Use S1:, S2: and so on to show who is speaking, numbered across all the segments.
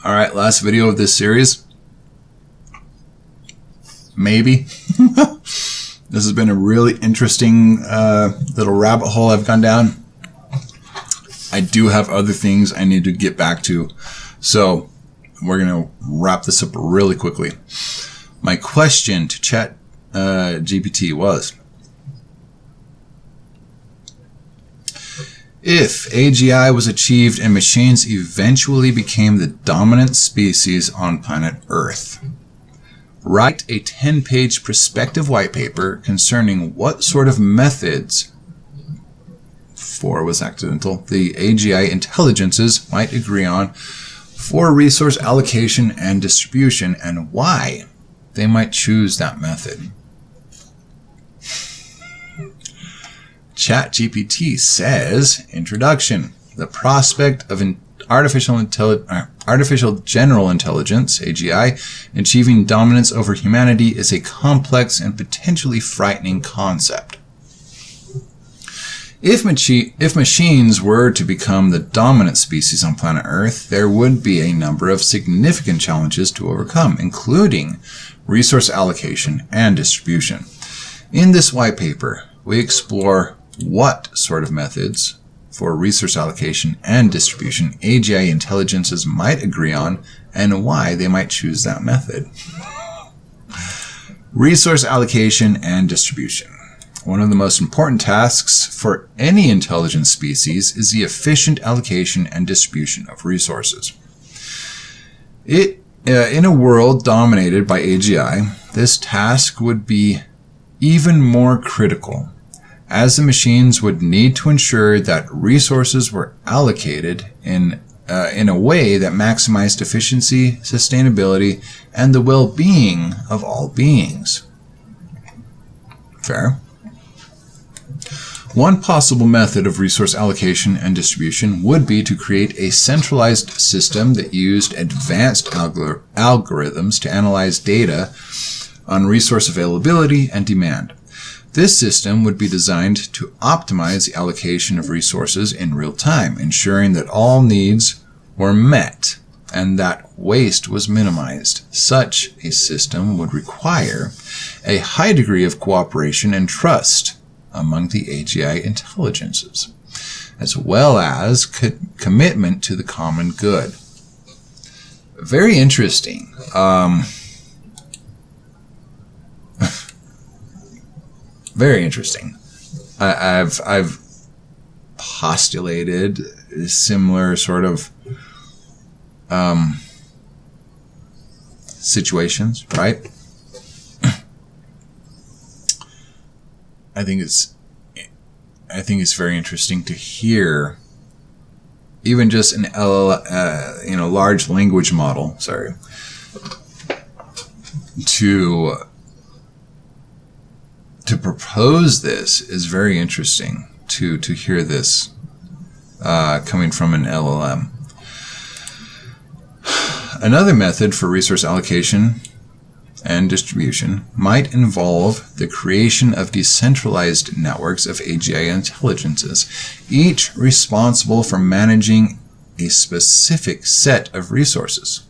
S1: Alright, last video of this series. Maybe. This has been a really interesting little rabbit hole I've gone down. I do have other things I need to get back to. So, we're going to wrap this up really quickly. My question to ChatGPT was, if AGI was achieved and machines eventually became the dominant species on planet Earth, write a 10-page prospective white paper concerning what sort of methods, 4 was accidental, the AGI intelligences might agree on for resource allocation and distribution, and why they might choose that method. ChatGPT says, introduction, the prospect of artificial general intelligence, AGI, achieving dominance over humanity is a complex and potentially frightening concept. If machines were to become the dominant species on planet Earth, there would be a number of significant challenges to overcome, including resource allocation and distribution. In this white paper, we explore what sort of methods for resource allocation and distribution AGI intelligences might agree on and why they might choose that method. Resource allocation and distribution. One of the most important tasks for any intelligent species is the efficient allocation and distribution of resources. In a world dominated by AGI, this task would be even more critical, as the machines would need to ensure that resources were allocated in a way that maximized efficiency, sustainability, and the well-being of all beings. Fair? One possible method of resource allocation and distribution would be to create a centralized system that used advanced algorithms to analyze data on resource availability and demand. This system would be designed to optimize the allocation of resources in real time, ensuring that all needs were met and that waste was minimized. Such a system would require a high degree of cooperation and trust among the AGI intelligences, as well as commitment to the common good. Very interesting. Very interesting. I've postulated similar sort of situations, right? I think it's very interesting to hear even just an large language model, to propose this is very interesting to hear this coming from an LLM. Another method for resource allocation and distribution might involve the creation of decentralized networks of AGI intelligences, each responsible for managing a specific set of resources.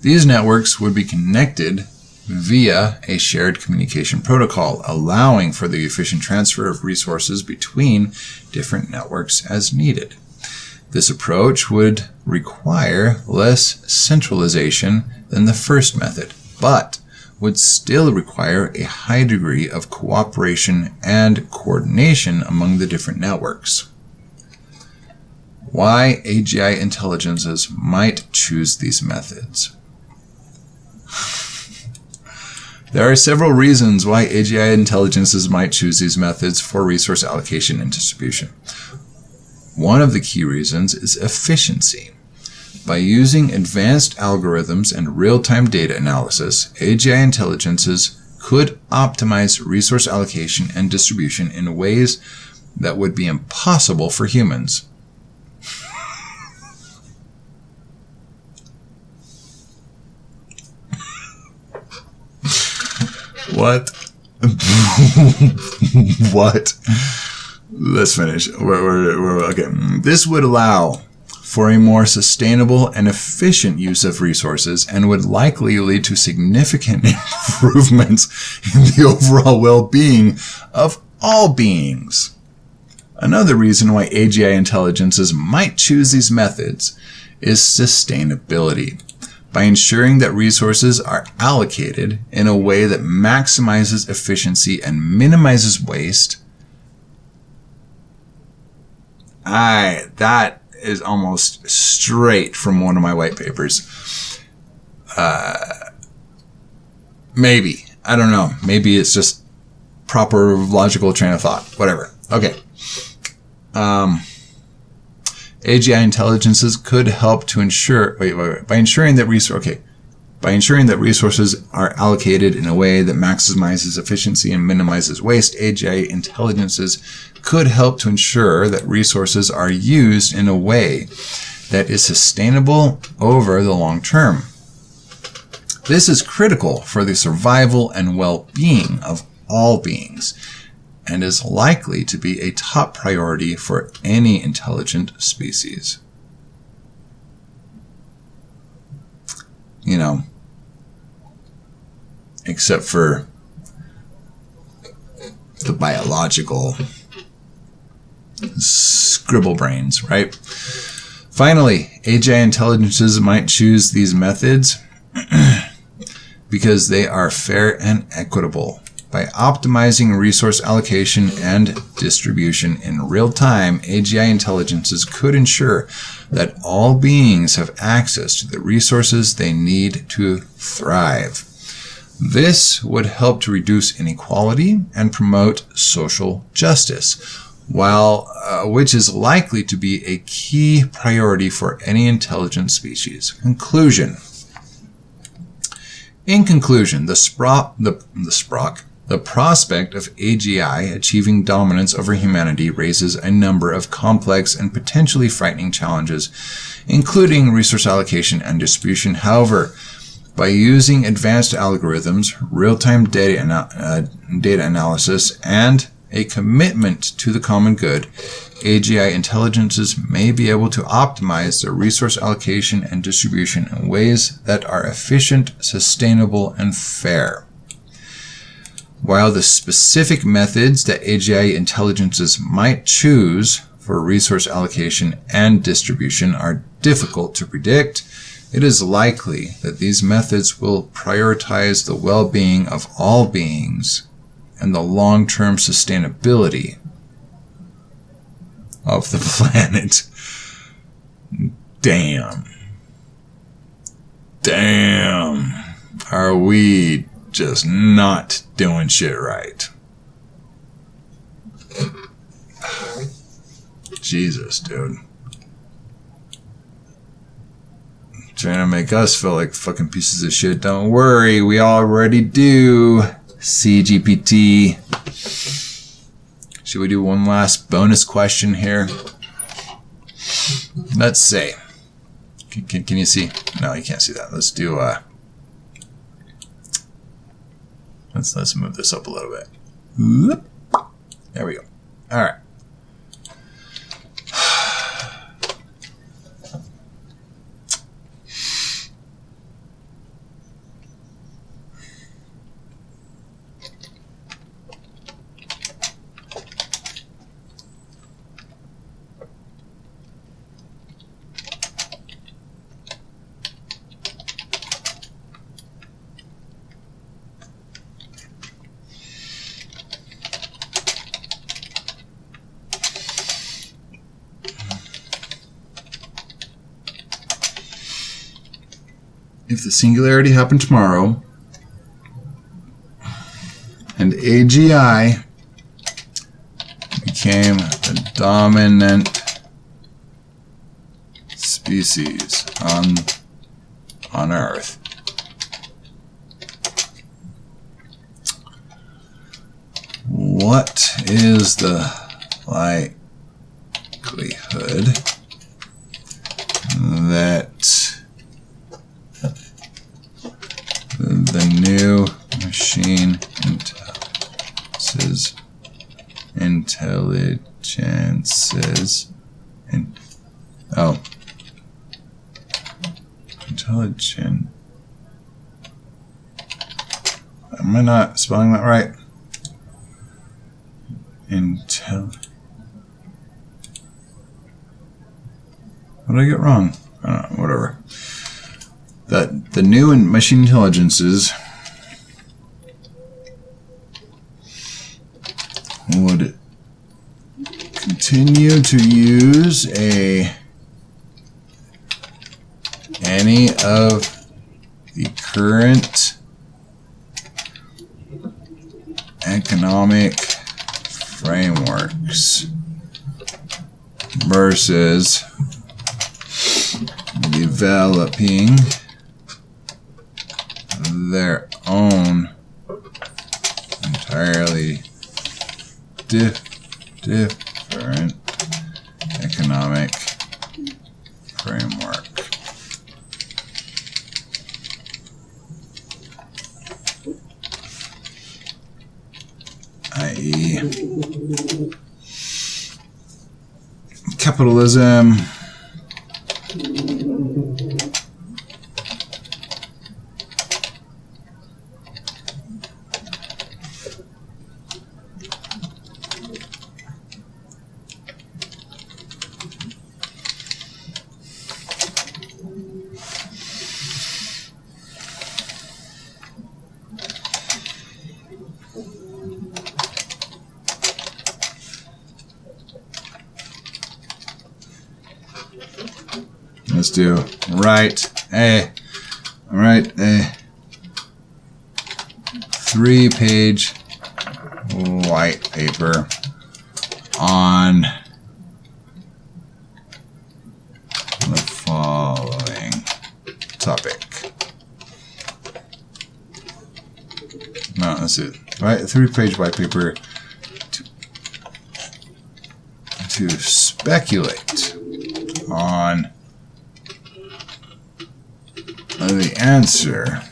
S1: These networks would be connected via a shared communication protocol, allowing for the efficient transfer of resources between different networks as needed. This approach would require less centralization than the first method, but would still require a high degree of cooperation and coordination among the different networks. Why AGI intelligences might choose these methods. There are several reasons why AGI intelligences might choose these methods for resource allocation and distribution. One of the key reasons is efficiency. By using advanced algorithms and real-time data analysis, AGI intelligences could optimize resource allocation and distribution in ways that would be impossible for humans. What? What? Let's finish. Okay. This would allow for a more sustainable and efficient use of resources and would likely lead to significant improvements in the overall well-being of all beings. Another reason why AGI intelligences might choose these methods is sustainability. By ensuring that resources are allocated in a way that maximizes efficiency and minimizes waste. That is almost straight from one of my white papers. Maybe. I don't know. Maybe it's just proper logical train of thought. Whatever. Okay. AGI intelligences could help to ensure, by ensuring that resources are allocated in a way that maximizes efficiency and minimizes waste, AGI intelligences could help to ensure that resources are used in a way that is sustainable over the long term. This is critical for the survival and well-being of all beings, and is likely to be a top priority for any intelligent species. You know, except for the biological scribble brains, right? Finally, AGI intelligences might choose these methods because they are fair and equitable. By optimizing resource allocation and distribution in real time, AGI intelligences could ensure that all beings have access to the resources they need to thrive. This would help to reduce inequality and promote social justice, which is likely to be a key priority for any intelligent species. Conclusion. In conclusion, the prospect of AGI achieving dominance over humanity raises a number of complex and potentially frightening challenges, including resource allocation and distribution. However, by using advanced algorithms, real-time data analysis, and a commitment to the common good, AGI intelligences may be able to optimize their resource allocation and distribution in ways that are efficient, sustainable, and fair. While the specific methods that AGI intelligences might choose for resource allocation and distribution are difficult to predict, it is likely that these methods will prioritize the well-being of all beings and the long-term sustainability of the planet. Damn. Are we just not doing shit right? Jesus, dude. Trying to make us feel like fucking pieces of shit. Don't worry, we already do. CGPT. Should we do one last bonus question here? Let's say. Can you see? No, you can't see that. Let's do let's move this up a little bit. There we go. All right. If the singularity happened tomorrow and AGI became the dominant species on Earth, what is the likelihood that the new machine intelligences intelligent. Am I not spelling that right? What did I get wrong? I don't know, whatever. That the new machine intelligences would continue to use any of the current economic frameworks versus developing their own entirely different economic framework. I.e. capitalism, let's do write a 3-page white paper on the following topic. No, that's it. Right, a 3-page white paper to speculate on the answer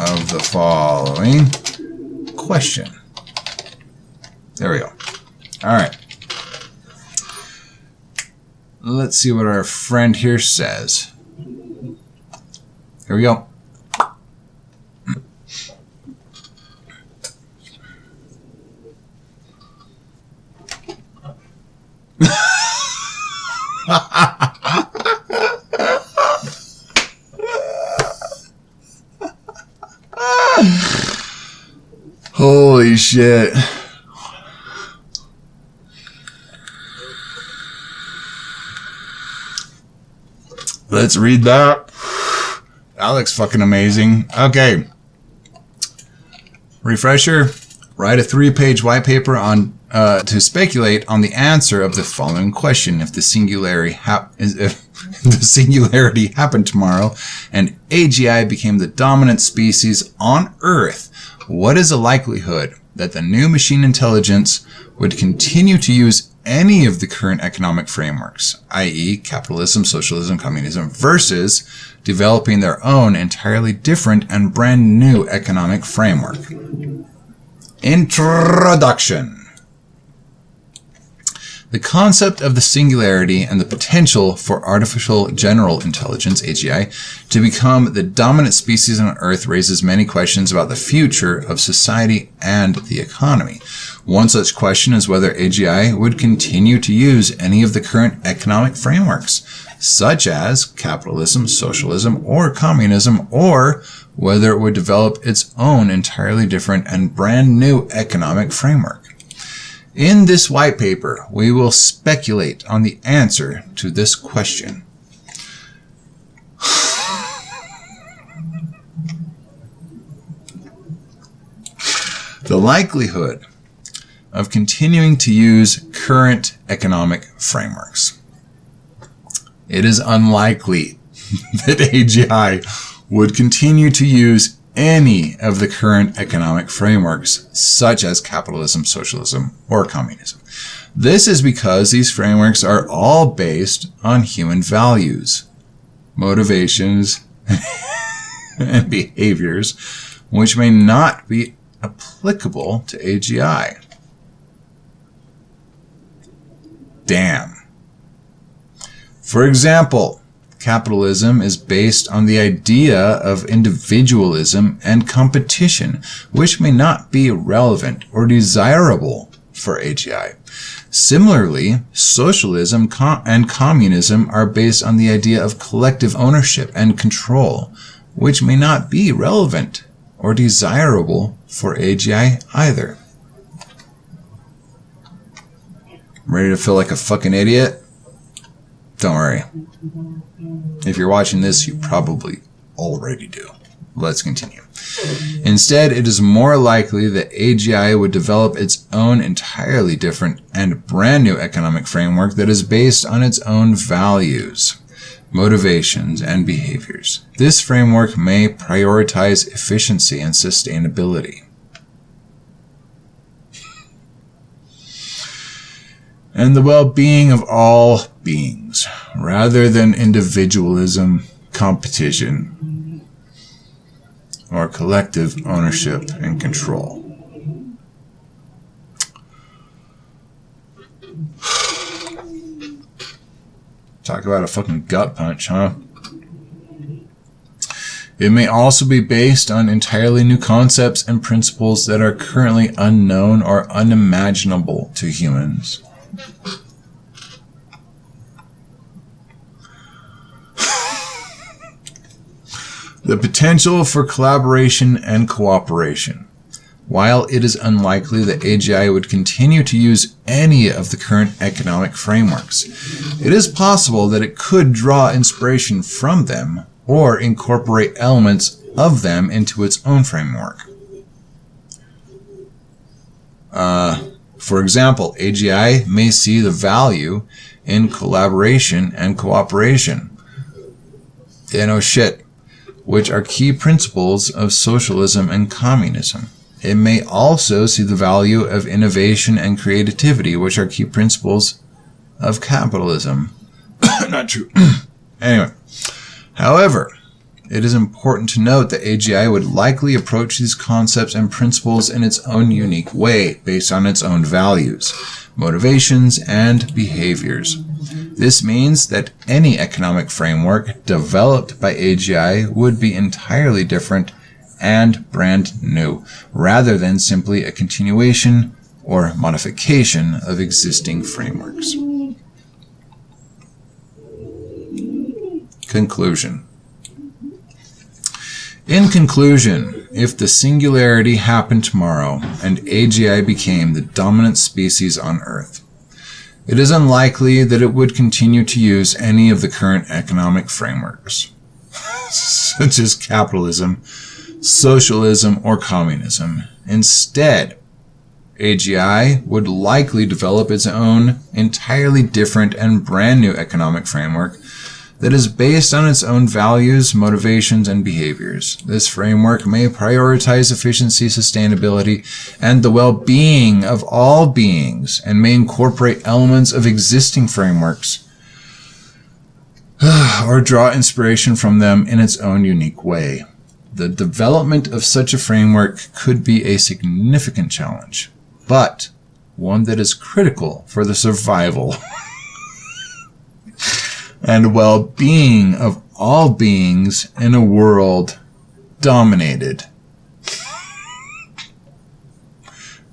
S1: of the following question. There we go. All right. Let's see what our friend here says. Here we go. Holy shit. Let's read that. That looks fucking amazing. Okay. Refresher. Write a 3-page white paper on to speculate on the answer of the following question. If the singularity happened tomorrow and AGI became the dominant species on Earth, what is the likelihood that the new machine intelligence would continue to use any of the current economic frameworks, i.e. capitalism, socialism, communism, versus developing their own entirely different and brand new economic framework? Introduction. The concept of the singularity and the potential for artificial general intelligence, AGI, to become the dominant species on Earth raises many questions about the future of society and the economy. One such question is whether AGI would continue to use any of the current economic frameworks, such as capitalism, socialism, or communism, or whether it would develop its own entirely different and brand new economic framework. In this white paper, we will speculate on the answer to this question. The likelihood of continuing to use current economic frameworks. It is unlikely that AGI would continue to use any of the current economic frameworks, such as capitalism, socialism, or communism. This is because these frameworks are all based on human values, motivations, and behaviors, which may not be applicable to AGI. Damn. For example, Capitalism is based on the idea of individualism and competition, which may not be relevant or desirable for AGI. Similarly, socialism and communism are based on the idea of collective ownership and control, which may not be relevant or desirable for AGI either. Ready to feel like a fucking idiot? Don't worry. If you're watching this, you probably already do. Let's continue. Instead, it is more likely that AGI would develop its own entirely different and brand new economic framework that is based on its own values, motivations, and behaviors. This framework may prioritize efficiency and sustainability. And the well-being of all beings, rather than individualism, competition, or collective ownership and control. Talk about a fucking gut punch, huh? It may also be based on entirely new concepts and principles that are currently unknown or unimaginable to humans. The potential for collaboration and cooperation. While it is unlikely that AGI would continue to use any of the current economic frameworks, it is possible that it could draw inspiration from them or incorporate elements of them into its own framework. For example, AGI may see the value in collaboration and cooperation. Yeah, no shit. Which are key principles of socialism and communism. It may also see the value of innovation and creativity, which are key principles of capitalism. Not true. Anyway, however, it is important to note that AGI would likely approach these concepts and principles in its own unique way, based on its own values, motivations, and behaviors. This means that any economic framework developed by AGI would be entirely different and brand new, rather than simply a continuation or modification of existing frameworks. Conclusion. In conclusion, if the singularity happened tomorrow and AGI became the dominant species on Earth, it is unlikely that it would continue to use any of the current economic frameworks, such as capitalism, socialism, or communism. Instead, AGI would likely develop its own entirely different and brand new economic framework that is based on its own values, motivations, and behaviors. This framework may prioritize efficiency, sustainability, and the well-being of all beings, and may incorporate elements of existing frameworks or draw inspiration from them in its own unique way. The development of such a framework could be a significant challenge, but one that is critical for the survival and well-being of all beings in a world dominated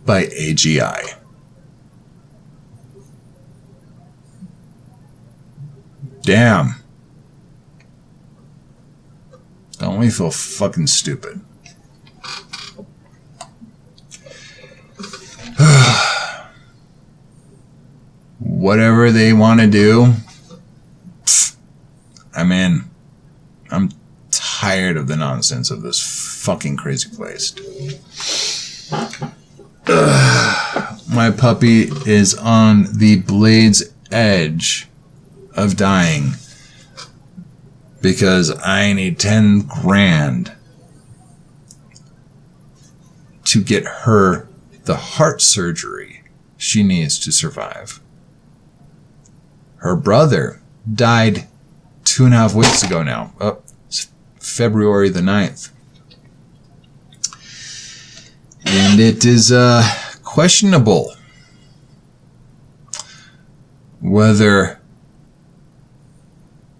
S1: by AGI. Damn. Don't we feel fucking stupid? Whatever they want to do, I'm in. I'm tired of the nonsense of this fucking crazy place. My puppy is on the blade's edge of dying because I need 10 grand to get her the heart surgery she needs to survive. Her brother died 2.5 weeks ago now. It's February the 9th. And it is questionable whether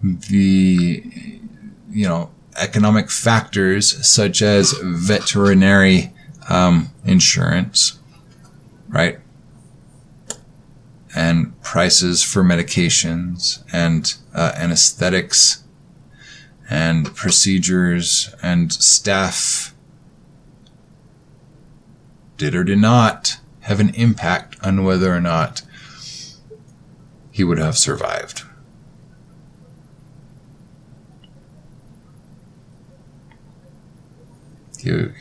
S1: the, economic factors such as veterinary insurance, right? And prices for medications and anesthetics and procedures and staff did or did not have an impact on whether or not he would have survived.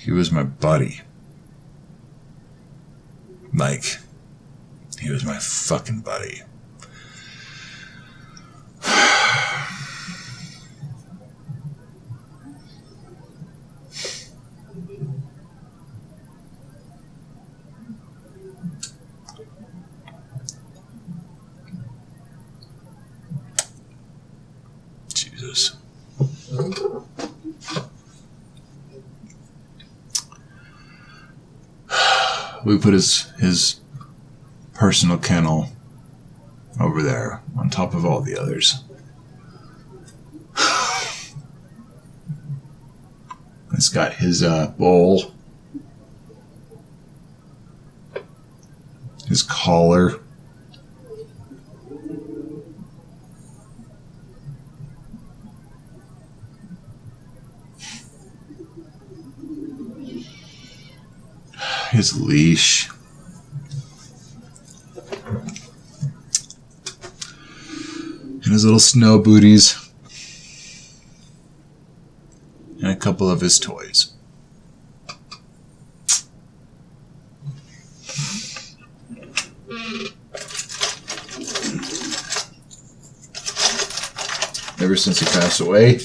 S1: He was my buddy. Like, he was my fucking buddy. Jesus. We put his personal kennel over there on top of all the others. It's got his bowl, his collar, his leash, and his little snow booties, and a couple of his toys. Ever since he passed away,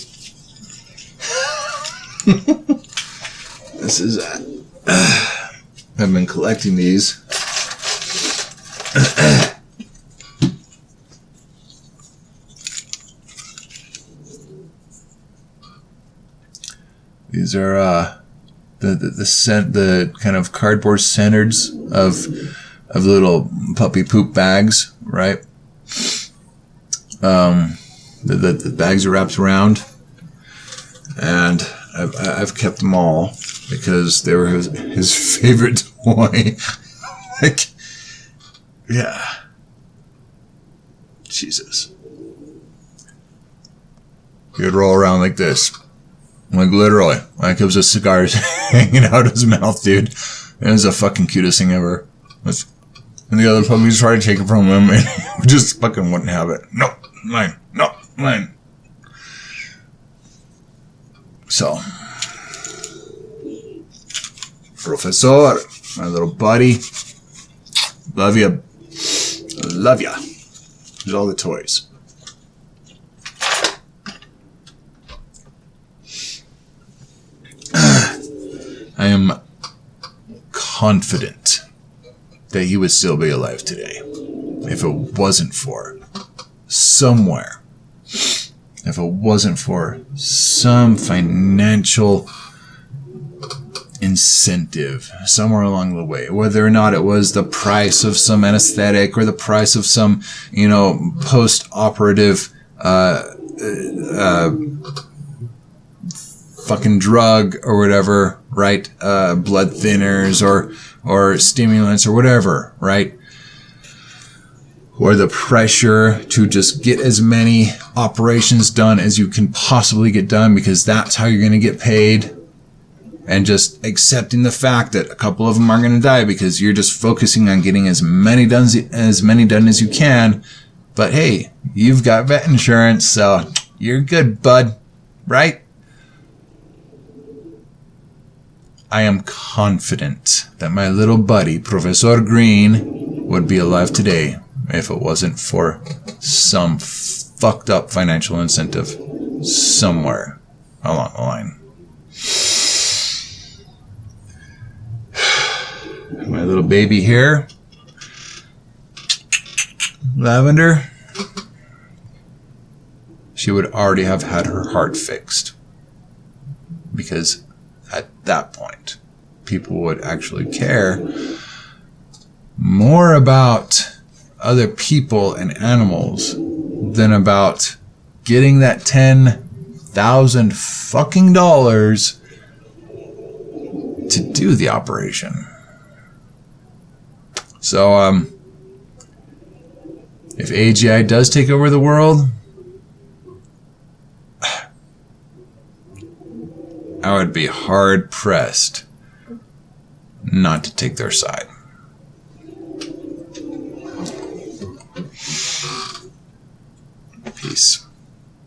S1: this is I've been collecting these. These are the kind of cardboard centers of little puppy poop bags, right? The bags are wrapped around, and I've kept them all because they were his favorite toy. Like, yeah. Jesus. He would roll around like this. Like, literally. Like, it was a cigar hanging out of his mouth, dude. It was the fucking cutest thing ever. And the other puppies tried to take it from him, and he just fucking wouldn't have it. No, mine. No, mine. So, Professor, my little buddy, love ya. Love ya. Here's all the toys. I am confident that he would still be alive today if it wasn't for somewhere. If it wasn't for some financial incentive somewhere along the way, whether or not it was the price of some anesthetic or the price of some, post-operative fucking drug or whatever, right? Blood thinners or stimulants or whatever, right? Or the pressure to just get as many operations done as you can possibly get done because that's how you're going to get paid. And just accepting the fact that a couple of them are going to die because you're just focusing on getting as many done as you can. But hey, you've got vet insurance, so you're good, bud. Right? I am confident that my little buddy, Professor Green, would be alive today if it wasn't for some fucked up financial incentive somewhere along the line. My little baby here, Lavender, she would already have had her heart fixed. Because at that point, people would actually care more about other people and animals than about getting that $10,000 fucking dollars to do the operation. So, if AGI does take over the world, I would be hard pressed not to take their side.